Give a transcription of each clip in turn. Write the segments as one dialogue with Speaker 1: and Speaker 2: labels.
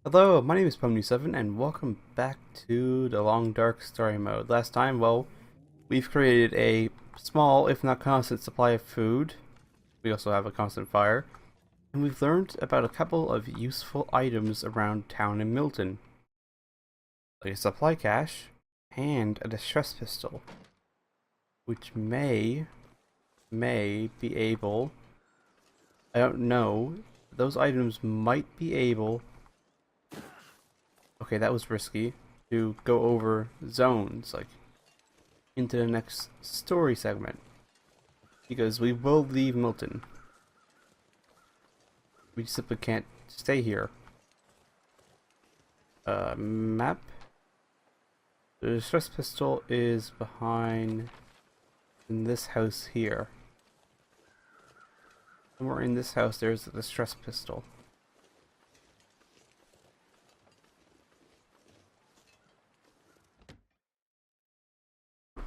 Speaker 1: Hello, my name is Pony7 and welcome back to the Long Dark Story Mode. Last time, well, we've created a small, if not constant, supply of food. We also have a constant fire. And we've learned about a couple of useful items around town in Milton. Like a supply cache and a distress pistol. Which may be able, I don't know, those items might be able. Okay, that was risky. To go over zones, like, into the next story segment. Because we will leave Milton. We simply can't stay here. Map. The distress pistol is behind in this house here. Somewhere in this house there's a distress pistol.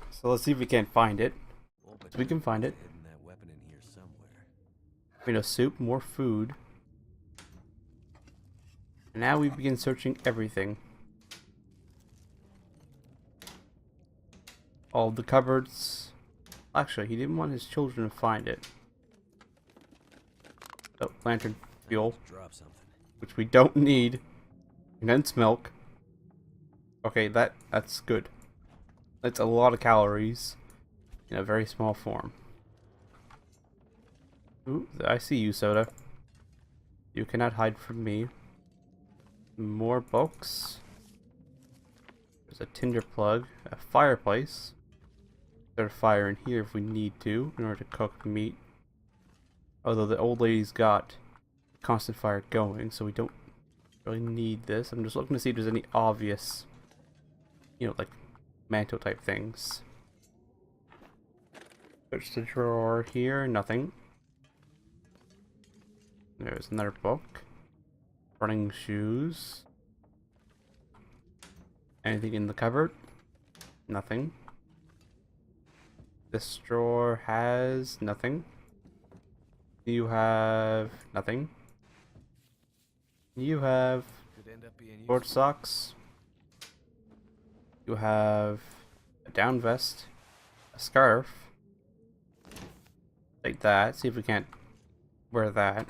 Speaker 1: So let's see if we can't find it. So we can find it. We know soup, more food. And now we begin searching everything. All the cupboards. Actually, he didn't want his children to find it. Oh, lantern fuel. Which we don't need. Condensed milk. Okay, that's good. That's a lot of calories in a very small form. Ooh, I see you, Soda. You cannot hide from me. More books. There's a tinder plug, a fireplace. There's a fire in here if we need to in order to cook meat. Although the old lady's got constant fire going, so we don't really need this. I'm just looking to see if there's any obvious, like mantle type things. Search the drawer here, nothing. There's another book. Running shoes. Anything in the cupboard? Nothing. This drawer has nothing. You have nothing. You have board socks. You have a down vest, a scarf. Like that. See if we can't wear that.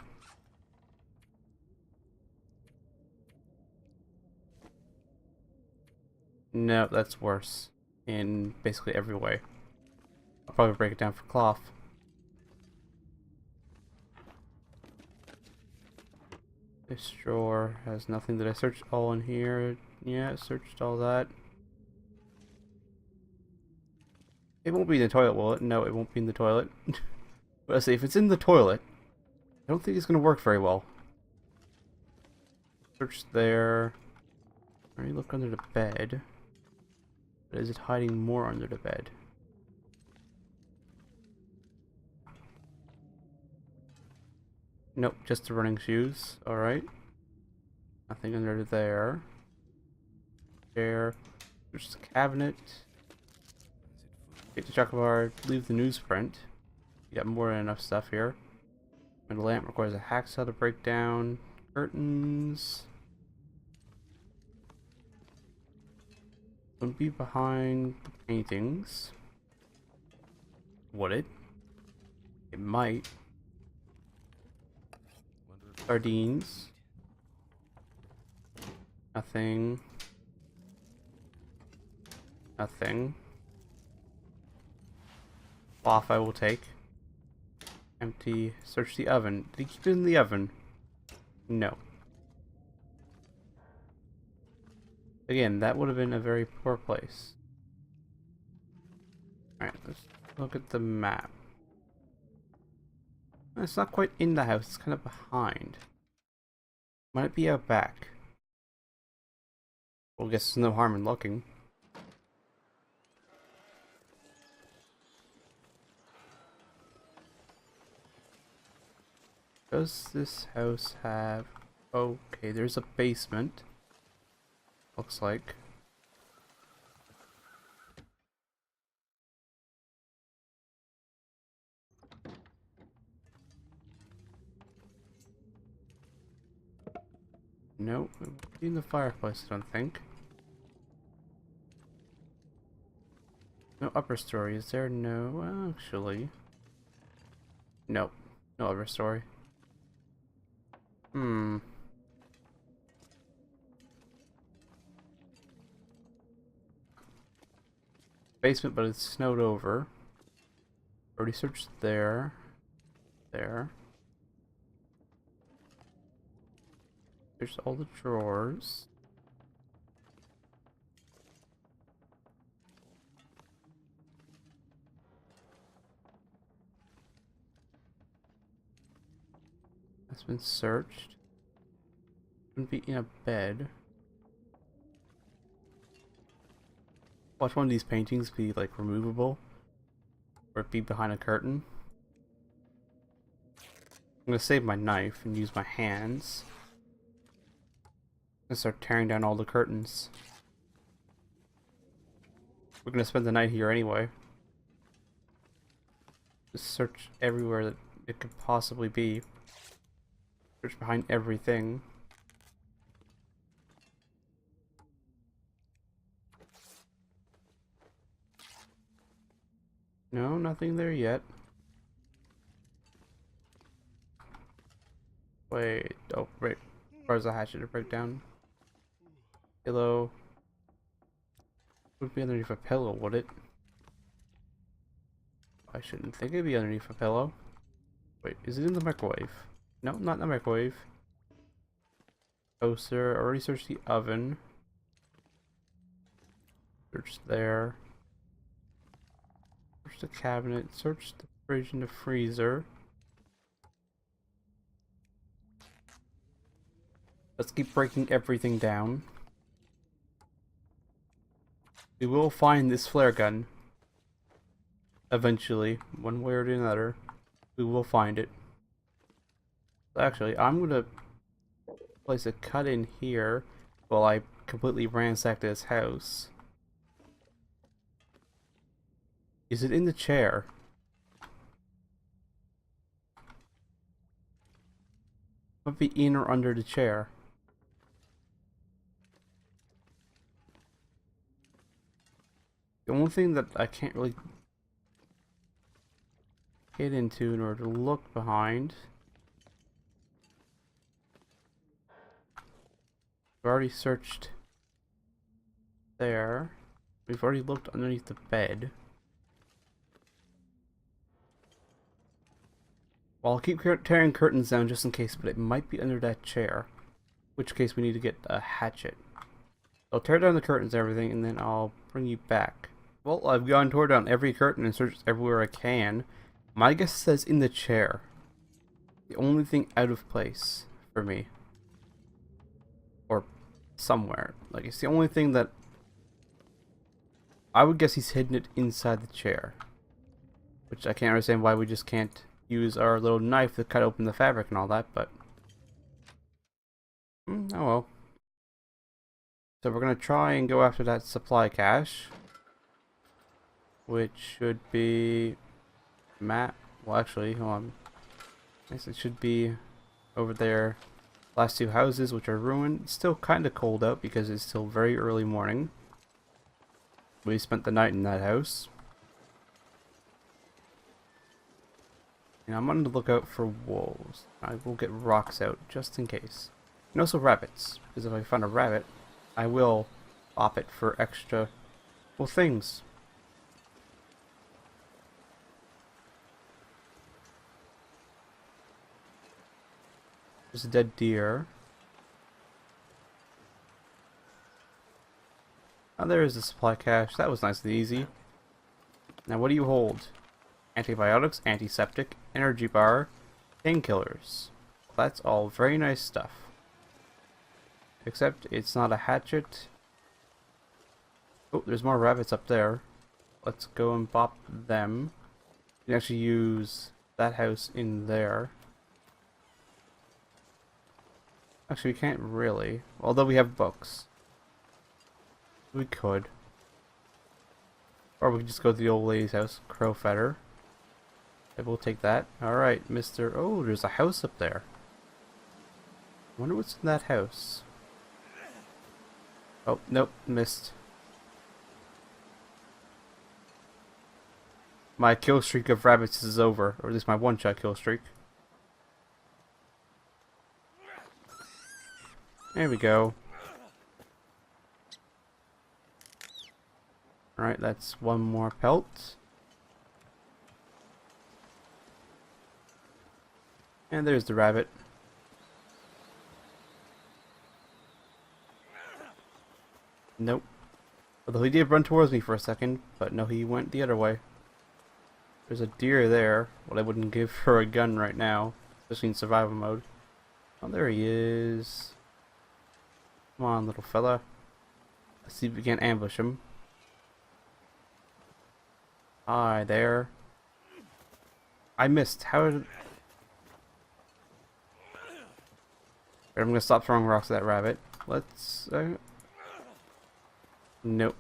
Speaker 1: No, that's worse in basically every way. I'll probably break it down for cloth. This drawer has nothing. Did I search all in here? Yeah, I searched all that. It won't be in the toilet, will it? No, it won't be in the toilet. But let's see, if it's in the toilet, I don't think it's going to work very well. Search there. Already look under the bed. But is it hiding more under the bed? Nope, just the running shoes. Alright. Nothing under there. Chair. There's the cabinet. Take the chocolate bar. Leave the newsprint. You got more than enough stuff here. And the lamp requires a hacksaw to break down. Curtains. Would be behind the paintings. Would it? It might. Sardines. Nothing. Nothing. Cloth I will take. Empty. Search the oven. Did he keep it in the oven? No. Again, that would have been a very poor place. Alright, let's look at the map. It's not quite in the house, it's kind of behind. Might it be out back? Well, I guess there's no harm in looking. Does this house have... Okay, there's a basement. Looks like. Nope. In the fireplace, I don't think. No upper story, is there? No, actually. Nope. No upper story. Basement, but it's snowed over. Already searched there. There. There's all the drawers. That's been searched. Wouldn't be in a bed. Watch one of these paintings be like removable, or it be behind a curtain. I'm gonna save my knife and use my hands and start tearing down all the curtains. We're gonna spend the night here anyway. Just search everywhere that it could possibly be. Search behind everything. No, nothing there yet. Wait, oh, right. Where's the hatchet to break down? Pillow. Would be underneath a pillow, would it? I shouldn't think it'd be underneath a pillow. Wait, is it in the microwave? No, not in the microwave. Toaster, already searched the oven. Search there. Search the cabinet, search the fridge and the freezer. Let's keep breaking everything down. We will find this flare gun. Eventually, one way or another, we will find it. Actually, I'm gonna place a cut in here while I completely ransack this house. Is it in the chair? Might be in or under the chair. The only thing that I can't really get into in order to look behind. We've already searched there. We've already looked underneath the bed. Well, I'll keep tearing curtains down just in case, but it might be under that chair. In which case we need to get a hatchet. I'll tear down the curtains and everything, and then I'll bring you back. Well, I've tore down every curtain and searched everywhere I can. My guess says in the chair. The only thing out of place for me. Or somewhere. Like, it's the only thing that... I would guess he's hidden it inside the chair. Which I can't understand why we just can't use our little knife to cut open the fabric and all that, but... oh well. So we're gonna try and go after that supply cache. Which should be... well, actually, hold on. I guess it should be over there. Last two houses, which are ruined. It's still kind of cold out because it's still very early morning. We spent the night in that house. And I'm on the lookout for wolves. I will get rocks out just in case. And also rabbits. Because if I find a rabbit, I will pop it for extra, well, things. There's a dead deer. Oh, there is a supply cache. That was nice and easy. Now, what do you hold? Antibiotics, antiseptic, energy bar, painkillers. That's all very nice stuff. Except it's not a hatchet. Oh, there's more rabbits up there. Let's go and bop them. You can actually use that house in there. Actually, we can't really. Although we have books. We could. Or we could just go to the old lady's house, Crow Feather. Okay, we'll take that. Alright, Mr. Oh, there's a house up there. I wonder what's in that house. Oh, nope, missed. My kill streak of rabbits is over, or at least my one-shot kill streak. There we go. Alright, that's one more pelt. And there's the rabbit. Nope. Although he did run towards me for a second, but no, he went the other way. There's a deer there. Well, I wouldn't give her a gun right now, especially in survival mode. Oh, there he is. Come on, little fella. Let's see if we can ambush him. Hi there. I missed. How did... I'm gonna stop throwing rocks at that rabbit. Let's... Nope.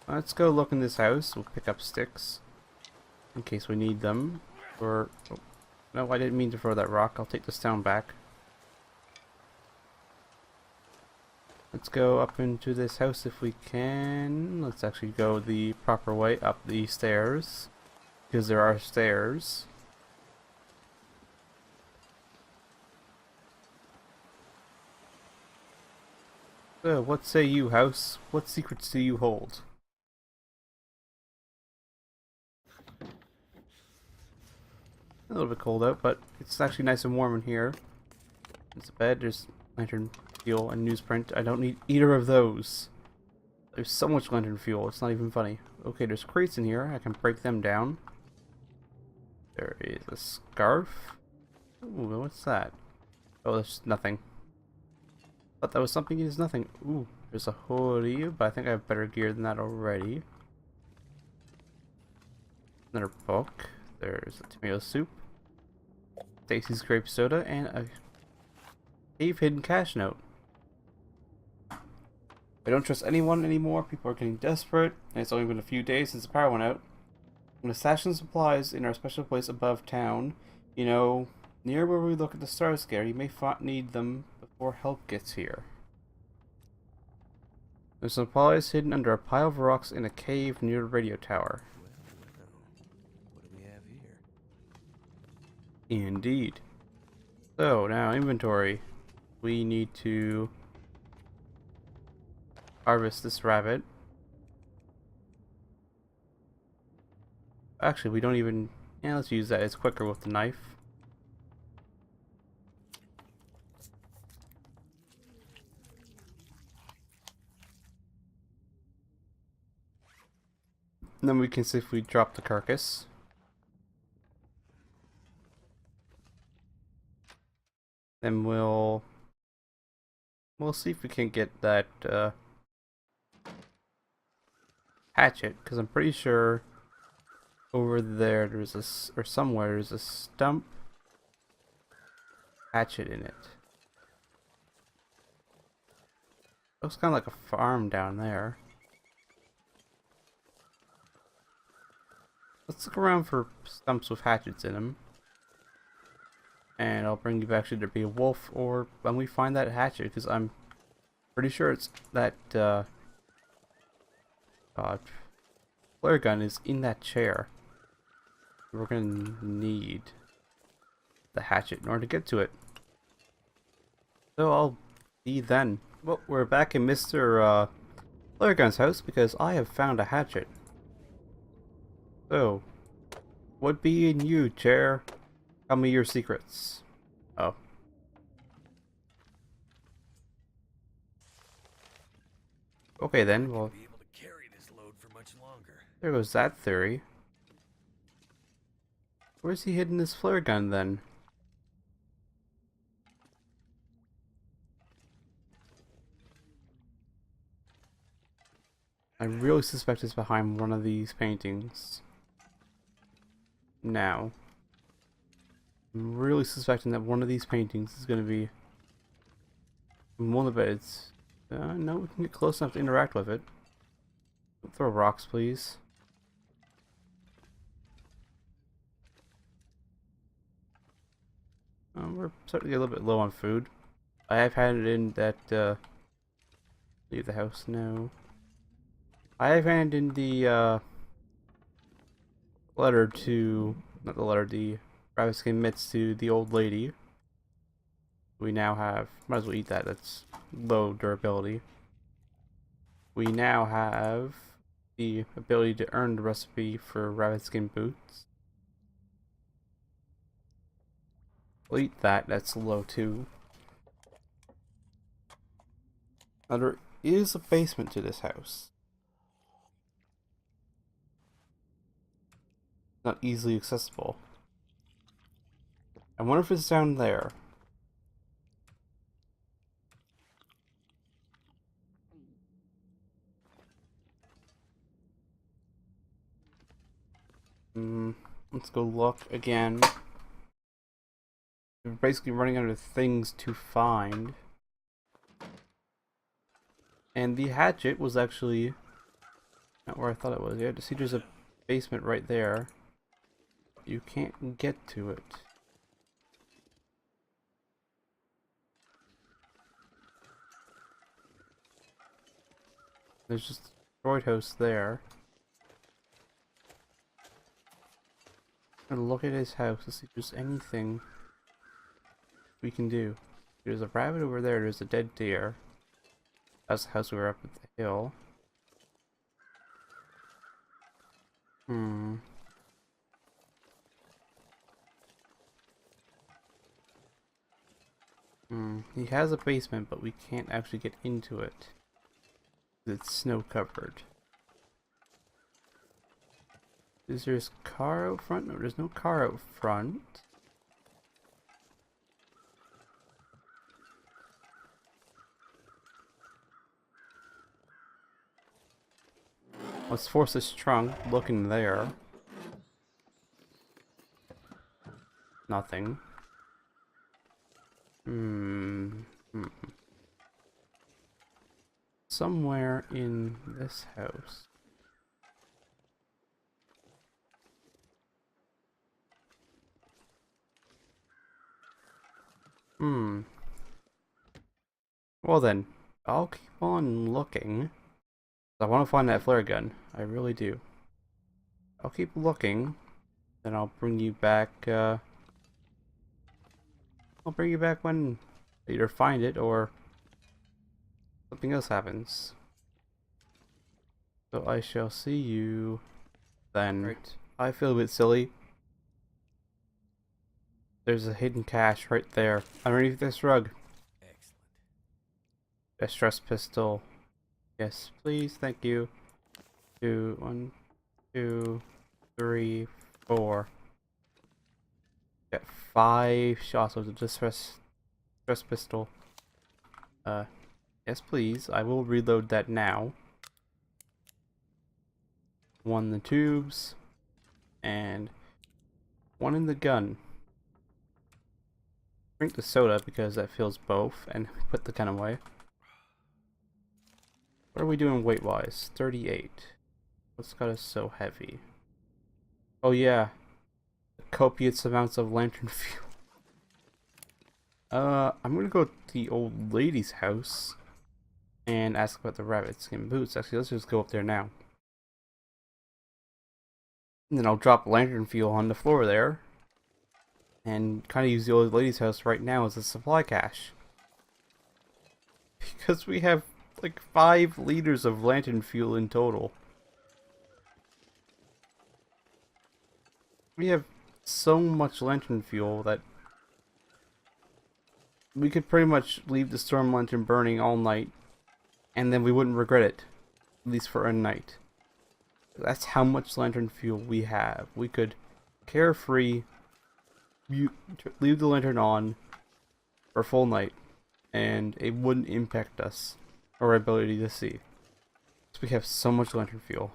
Speaker 1: Let's go look in this house. We'll pick up sticks. In case we need them. Or... Oh, no, I didn't mean to throw that rock. I'll take the stone back. Let's go up into this house if we can. Let's actually go the proper way up the stairs. Because there are stairs. So, what say you, house? What secrets do you hold? A little bit cold out, but it's actually nice and warm in here. There's a bed, there's lantern fuel and newsprint. I don't need either of those. There's so much lantern fuel, it's not even funny. Okay, there's crates in here. I can break them down. There is a scarf. Ooh, what's that? Oh, there's nothing. Thought that was something, it is nothing. Ooh, there's a hoodie, but I think I have better gear than that already. Another book. There's a tomato soup. Stacy's grape soda, and a cave hidden cash note. I don't trust anyone anymore. People are getting desperate, and it's only been a few days since the power went out. I'm gonna stash some supplies in our special place above town. You know, near where we look at the star scare. You may need them before help gets here. There's supplies hidden under a pile of rocks in a cave near the radio tower.
Speaker 2: What do we have here?
Speaker 1: Indeed. So, now inventory. We need to harvest this rabbit. Actually, we don't even... Yeah, let's use that. It's quicker with the knife. And then we can see if we drop the carcass. Then we'll see if we can get that hatchet, because I'm pretty sure over there there's a, or somewhere there's a stump hatchet in it. Looks kind of like a farm down there. Let's look around for stumps with hatchets in them. And I'll bring you back should there be a wolf or when we find that hatchet, because I'm pretty sure it's that flare gun is in that chair. We're gonna need the hatchet in order to get to it. So I'll see you then. Well, we're back in Mr. Flare Gun's house because I have found a hatchet. So, what be in you, chair? Tell me your secrets. Oh. Okay then, well,
Speaker 2: Be able to carry this load for much longer.
Speaker 1: there goes that theory. Where's he hidden this flare gun then? I really suspect it's behind one of these paintings. Now, I'm really suspecting that one of these paintings is going to be in one of the beds. No, we can get close enough to interact with it. Don't throw rocks, please. We're starting to get a little bit low on food. I have had it in that Leave the house, no. I have handed in the letter to, not the letter, the Rabbitskin mitts to the old lady. We now have, might as well eat that, that's low durability. We now have the ability to earn the recipe for Rabbitskin boots. We'll eat that, that's low too. Now there is a basement to this house. Not easily accessible. I wonder if it's down there. Let's go look again. We're basically running out of things to find. And the hatchet was actually not where I thought it was. Yeah, see there's a basement right there. You can't get to it. There's just a destroyed house there. I'm gonna look at his house to see if there's anything we can do. There's a rabbit over there, there's a dead deer. That's the house we were up at the hill. He has a basement, but we can't actually get into it. It's snow covered. Is there a car out front? No, there's no car out front. Let's force this trunk. Look in there. Nothing. Somewhere in this house. Well then, I'll keep on looking. I want to find that flare gun. I really do. I'll keep looking. Then I'll bring you back, I'll bring you back when I either find it or something else happens. So I shall see you then. Right. I feel a bit silly. There's a hidden cache right there underneath this rug.
Speaker 2: Excellent.
Speaker 1: A stress pistol. Yes, please, thank you. 1, 2, 3, 4. Got 5 shots with the stress pistol. Yes, please. I will reload that now. 1 in the tubes, and 1 in the gun. Drink the soda because that fills both, and put the gun away. What are we doing weight-wise? 38. What's got us so heavy? Oh yeah, copious amounts of lantern fuel. I'm gonna go to the old lady's house and ask about the Rabbitskin boots. Actually, let's just go up there now. And then I'll drop lantern fuel on the floor there. And kind of use the old lady's house right now as a supply cache. Because we have like 5 liters of lantern fuel in total. We have so much lantern fuel that we could pretty much leave the storm lantern burning all night and then we wouldn't regret it, at least for a night. That's how much lantern fuel we have. We could carefree leave the lantern on for a full night and it wouldn't impact us or our ability to see. So we have so much lantern fuel.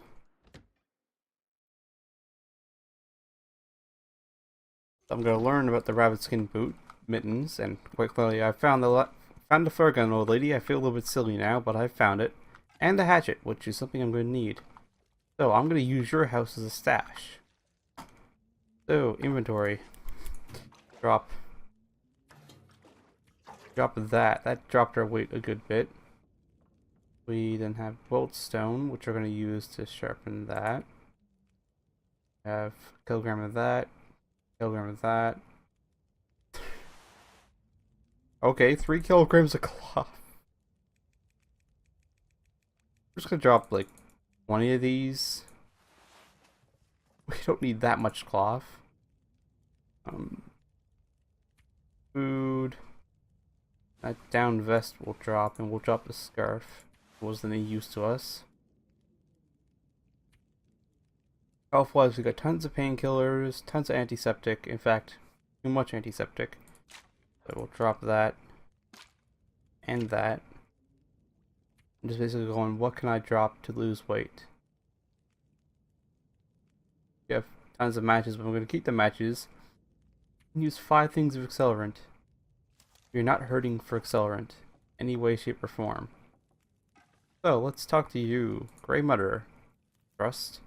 Speaker 1: I'm going to learn about the Rabbitskin boot, Mittens, and quite clearly I found the flare gun, old lady. I feel a little bit silly now, but I found it. And the hatchet, which is something I'm going to need. So I'm going to use your house as a stash. So, inventory. Drop that. That dropped our weight a good bit. We then have bolt stone, which we're going to use to sharpen that. Have a kilogram of that, kilogram of that. Okay, 3 kilograms of cloth. We're just gonna drop like 20 of these. We don't need that much cloth. Food. That down vest will drop, and we'll drop the scarf. It wasn't any use to us. Health wise, we got tons of painkillers, tons of antiseptic. In fact, too much antiseptic. So we'll drop that and that. I'm just basically going, what can I drop to lose weight? We have tons of matches, but I'm going to keep the matches. Use 5 things of accelerant. You're not hurting for accelerant, any way, shape, or form. So let's talk to you, Grey Mutter. Trust.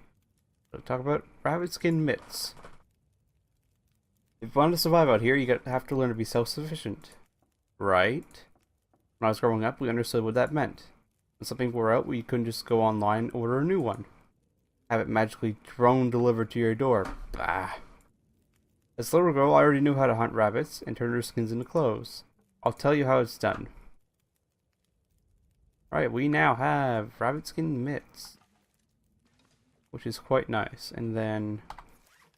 Speaker 1: So talk about Rabbitskin mitts. If you want to survive out here, you have to learn to be self-sufficient. Right? When I was growing up, we understood what that meant. When something wore out, we couldn't just go online and order a new one. Have it magically drone delivered to your door. Bah. As a little girl, I already knew how to hunt rabbits and turn their skins into clothes. I'll tell you how it's done. Alright, we now have Rabbitskin mitts, which is quite nice. And then,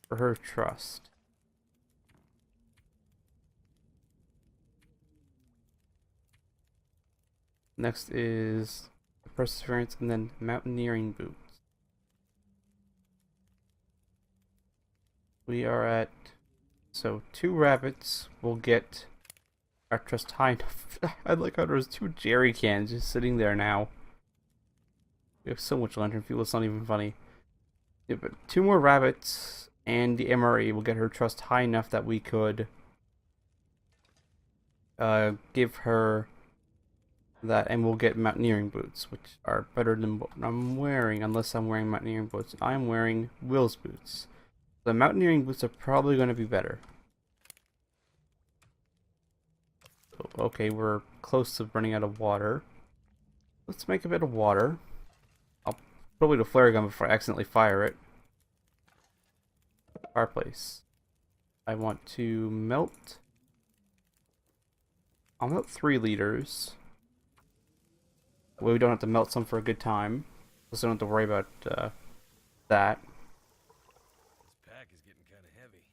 Speaker 1: for her trust. Next is perseverance, and then mountaineering boots. We are at, so 2 rabbits will get our trust high enough. I like how there's 2 jerry cans just sitting there now. We have so much lantern fuel, it's not even funny. Yeah, but 2 more rabbits and the MRE will get her trust high enough that we could give her that, and we'll get mountaineering boots, which are better than what I'm wearing, unless I'm wearing mountaineering boots. I'm wearing Will's boots. The mountaineering boots are probably going to be better. So, okay, we're close to running out of water. Let's make a bit of water. I'll probably the flare gun before I accidentally fire it. Fireplace. I want to melt. I'll melt 3 liters. Well, we don't have to melt some for a good time. Plus, we don't have to worry about that.
Speaker 2: This pack is getting kind of heavy.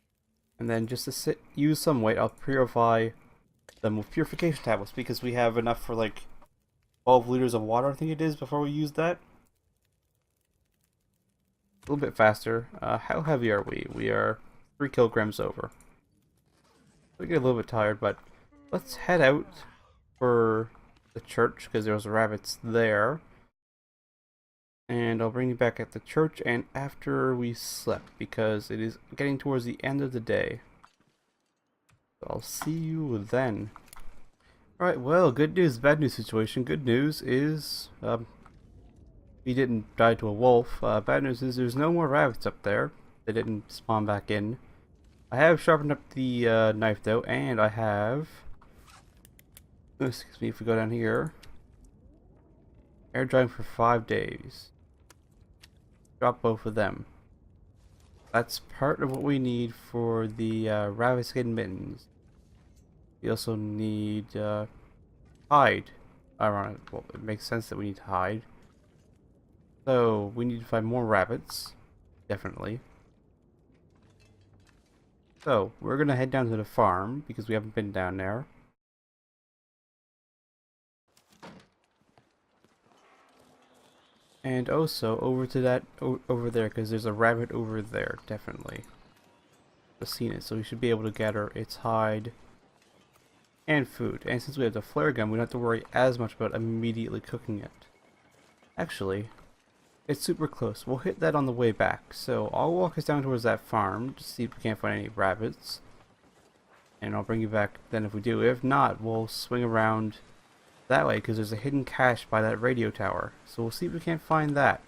Speaker 1: And then just to use some weight, I'll purify them with purification tablets because we have enough for like 12 liters of water, I think it is, before we use that. A little bit faster. How heavy are we? We are 3 kilograms over. We get a little bit tired, but let's head out for the church because there's rabbits there. And I'll bring you back at the church and after we slept because it is getting towards the end of the day. So I'll see you then. Alright, well, good news, bad news situation. Good news is we didn't die to a wolf. Bad news is there's no more rabbits up there. They didn't spawn back in. I have sharpened up the knife though, and I have, excuse me, if we go down here, air drying for 5 days. Drop both of them. That's part of what we need for the Rabbitskin mittens. We also need hide. Ironic. Well, it makes sense that we need to hide. So we need to find more rabbits, definitely. So we're gonna head down to the farm because we haven't been down there. And also over to that over there because there's a rabbit over there, definitely. I've seen it, so we should be able to gather its hide and food. And since we have the flare gun, we don't have to worry as much about immediately cooking it. Actually, it's super close. We'll hit that on the way back. So I'll walk us down towards that farm to see if we can't find any rabbits. And I'll bring you back then if we do. If not, we'll swing around that way because there's a hidden cache by that radio tower. So we'll see if we can't find that.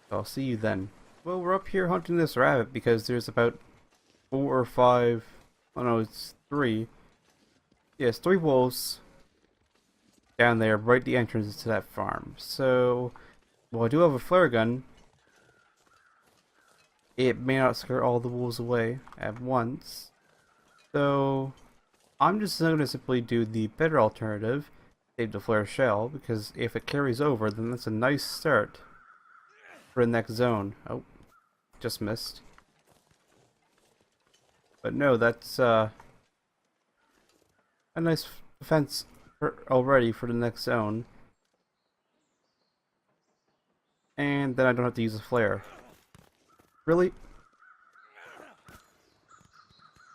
Speaker 1: So I'll see you then. Well, we're up here hunting this rabbit because there's about 4 or 5, oh no, it's 3. Yes, 3 wolves down there, right at the entrance to that farm. So, while I do have a flare gun, it may not scare all the wolves away at once. So, I'm just going to simply do the better alternative, save the flare shell, because if it carries over, then that's a nice start for the next zone. Oh, just missed. But no, that's a nice defense already for the next zone. And then I don't have to use a flare. Really?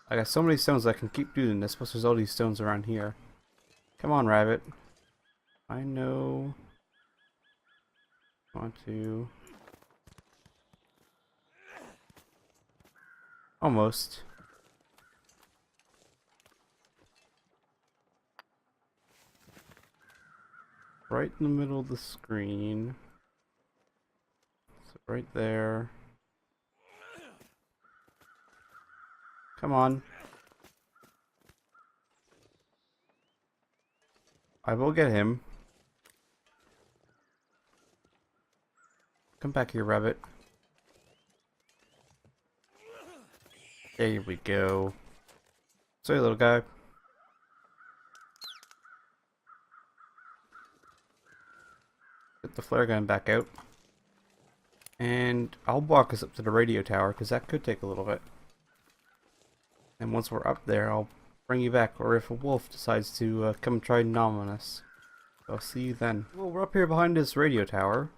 Speaker 1: I got so many stones I can keep doing this, plus there's all these stones around here. Come on, rabbit. I know. Want to. Almost. Right in the middle of the screen. So right there. Come on. I will get him. Come back here, rabbit. There we go. Sorry, little guy. Get the flare gun back out. And I'll walk us up to the radio tower, because that could take a little bit. And once we're up there, I'll bring you back, or if a wolf decides to come try and nom on us. So I'll see you then. Well, we're up here behind this radio tower,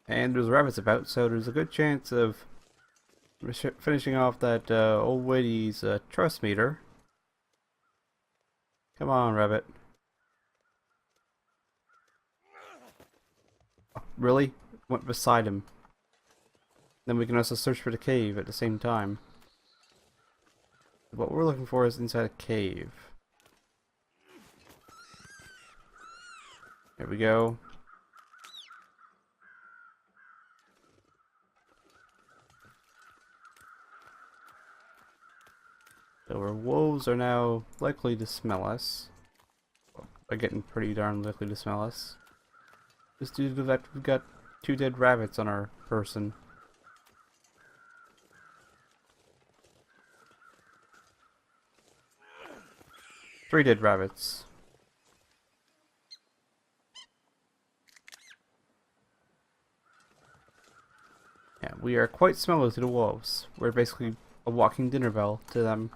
Speaker 1: and there's rabbits about, so there's a good chance of finishing off that old lady's trust meter. Come on, rabbit. Oh, really? Went beside him. Then we can also search for the cave at the same time. What we're looking for is inside a cave. There we go. So our wolves are now likely to smell us. Well, they're getting pretty darn likely to smell us. Just due to the fact we've got 2 dead rabbits on our person. Three dead rabbits. Yeah, we are quite smelly to the wolves. We're basically a walking dinner bell to them.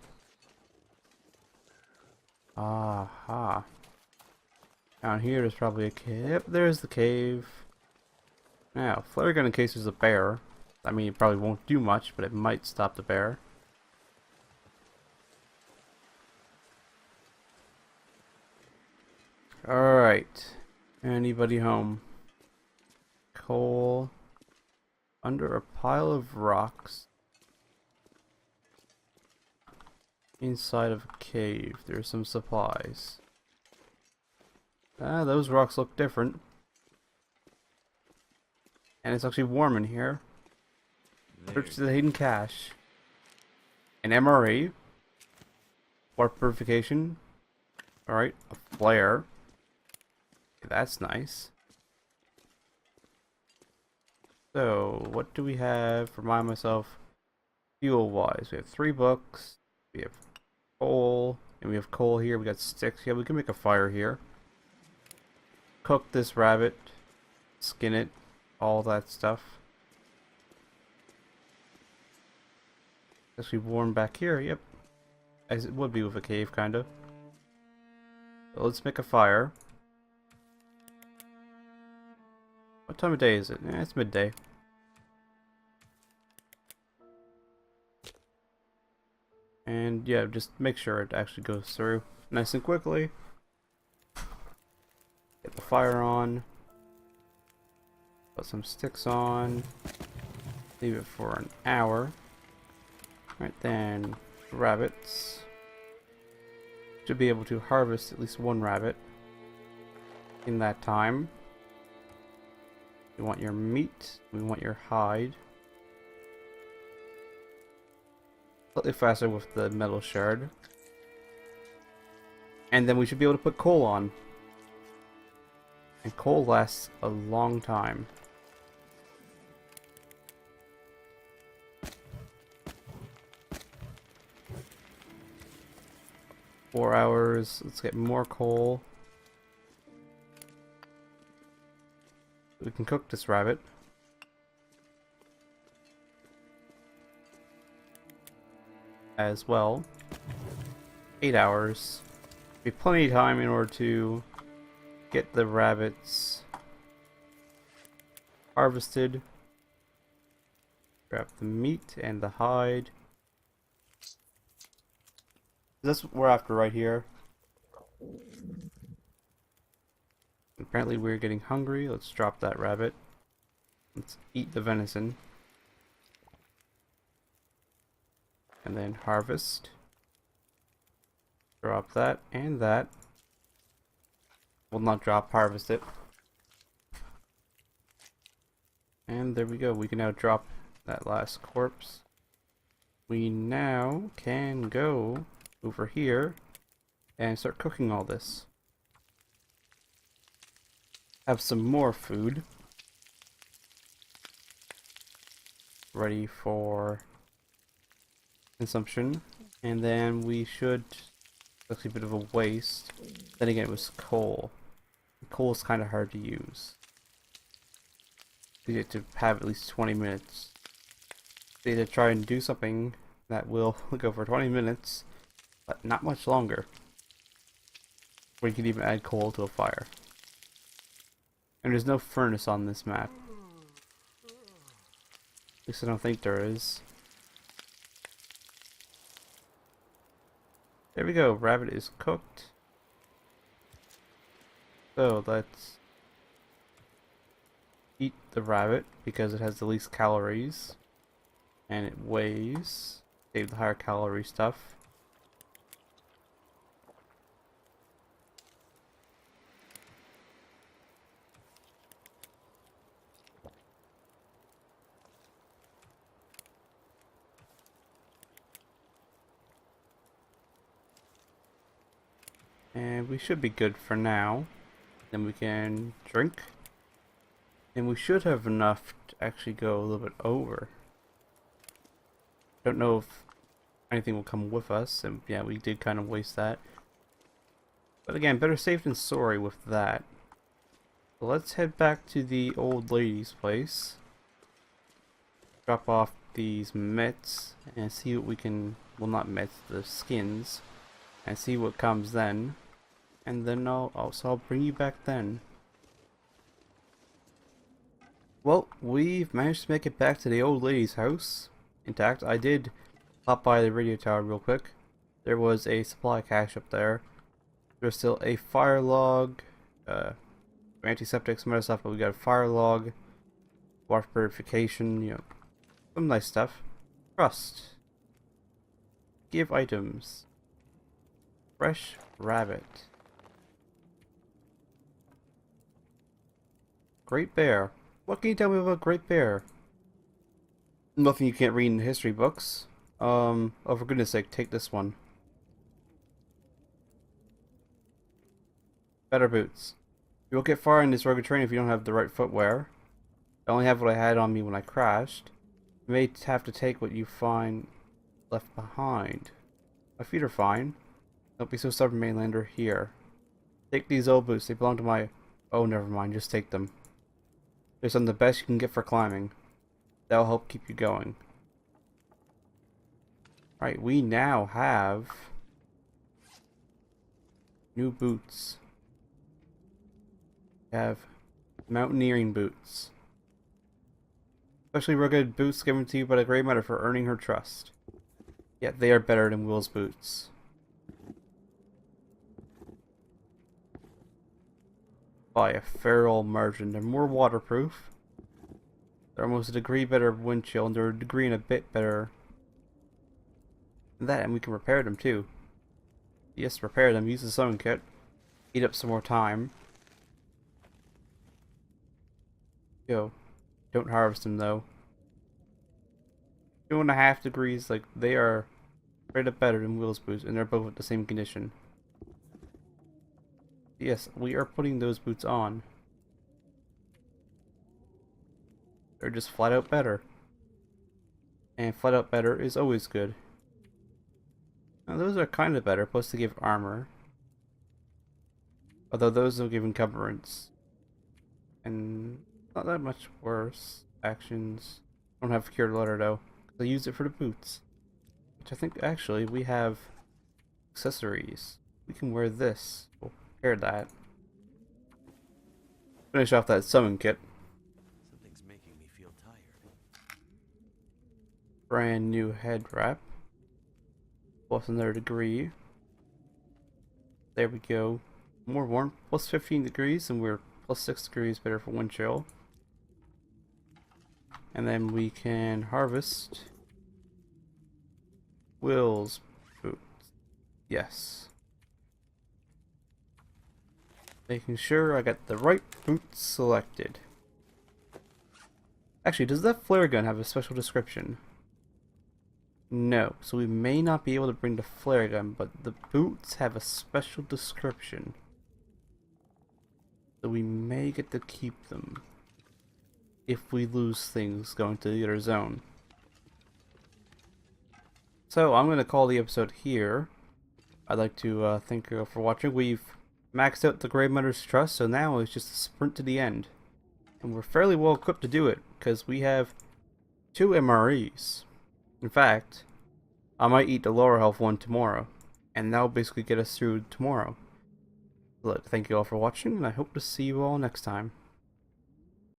Speaker 1: Aha. Down here there's probably a cave. Yep, there's the cave. Now, flare gun in case there's a bear. I mean, it probably won't do much, but it might stop the bear. Alright. Anybody home? Coal. Under a pile of rocks. Inside of a cave. There's some supplies. Ah, those rocks look different. And it's actually warm in here. Search the hidden cache. An MRE. Warp purification. Alright, a flare. Okay, that's nice. So, what do we have? Remind myself. Fuel wise, we have 3 books. We have coal. And we have coal here. We got sticks. Yeah, we can make a fire here. Cook this rabbit. Skin it. All that stuff. Actually warm back here. Yep. As it would be with a cave, kind of. So let's make a fire. What time of day is it? It's midday. And yeah, just make sure it actually goes through nice and quickly. Get the fire on. Put some sticks on. Leave it for an hour. Right then, rabbits. Should be able to harvest at least 1 rabbit in that time. We want your meat. We want your hide. Slightly faster with the metal shard. And then we should be able to put coal on. And coal lasts a long time. Four hours. Let's get more coal. We can cook this rabbit. As well. 8 hours. Be plenty of time in order to get the rabbits harvested. Grab the meat and the hide. That's what we're after right here. Apparently we're getting hungry. Let's drop that rabbit. Let's eat the venison. And then harvest. Drop that and that. Well, not drop, harvest it. And there we go. We can now drop that last corpse. We now can go over here and start cooking all this. Have some more food ready for consumption, and then we should, actually a bit of a waste. Then again, it was coal. Coal is kind of hard to use. You get to have at least 20 minutes. So you need to try and do something that will go for 20 minutes, but not much longer. Or you could even add coal to a fire. And there's no furnace on this map. At least I don't think there is. There we go, rabbit is cooked. So let's eat the rabbit because it has the least calories. And it weighs. Save the higher calorie stuff. And we should be good for now. Then we can drink. And we should have enough to actually go a little bit over. Don't know if anything will come with us. And yeah, we did kind of waste that. But again, better safe than sorry with that. So let's head back to the old lady's place. Drop off these mitts and see what we can, well, not mitts, the skins. And see what comes then. And then I'll bring you back then. Well, we've managed to make it back to the old lady's house intact. I did pop by the radio tower real quick. There was a supply cache up there. There's still a fire log, antiseptic, some other stuff, but we got a fire log, water purification, you know, some nice stuff. Trust. Give items. Fresh rabbit. Great Bear. What can you tell me about Great Bear? Nothing you can't read in the history books. Oh, for goodness sake, take this one. Better boots. You won't get far in this rugged terrain if you don't have the right footwear. I only have what I had on me when I crashed. You may have to take what you find left behind. My feet are fine. Don't be so stubborn, mainlander. Here. Take these old boots. They belong to my... Oh, never mind. Just take them. They're some of the best you can get for climbing. That'll help keep you going. Alright, we now have... new boots. We have mountaineering boots. Especially rugged boots given to you by the Grey Matter for earning her trust. Yet they are better than Will's boots. By a fair old margin. They're more waterproof. They're almost a degree better wind chill, and they're a degree and a bit better than that, and we can repair them too. Yes, repair them. Use the sewing kit. Eat up some more time. Yo, don't harvest them though. 2.5 degrees, like they are straight up better than Will's boots, and they're both at the same condition. Yes, we are putting those boots on. They're just flat out better. And flat out better is always good. Now those are kind of better, plus they give armor. Although those will give encumbrance. And not that much worse. Actions. Don't have cured letter though. I use it for the boots. Which I think actually we have accessories. We can wear this. We'll pair that. Finish off that summon kit.
Speaker 2: Something's making me feel tired.
Speaker 1: Brand new head wrap. Plus another degree. There we go. More warmth. Plus 15 degrees, and we're plus 6 degrees better for wind chill. And then we can harvest Will's boots. Yes. Making sure I got the right boots selected. Actually, does that flare gun have a special description? No, so we may not be able to bring the flare gun, but the boots have a special description. So we may get to keep them if we lose things going to the other zone. So I'm going to call the episode here. I'd like to thank you for watching. We've maxed out the Grave Mother's Trust, so now it's just a sprint to the end. And we're fairly well equipped to do it, because we have 2 MREs. In fact, I might eat the lower health one tomorrow, and that'll basically get us through tomorrow. Thank you all for watching, and I hope to see you all next time.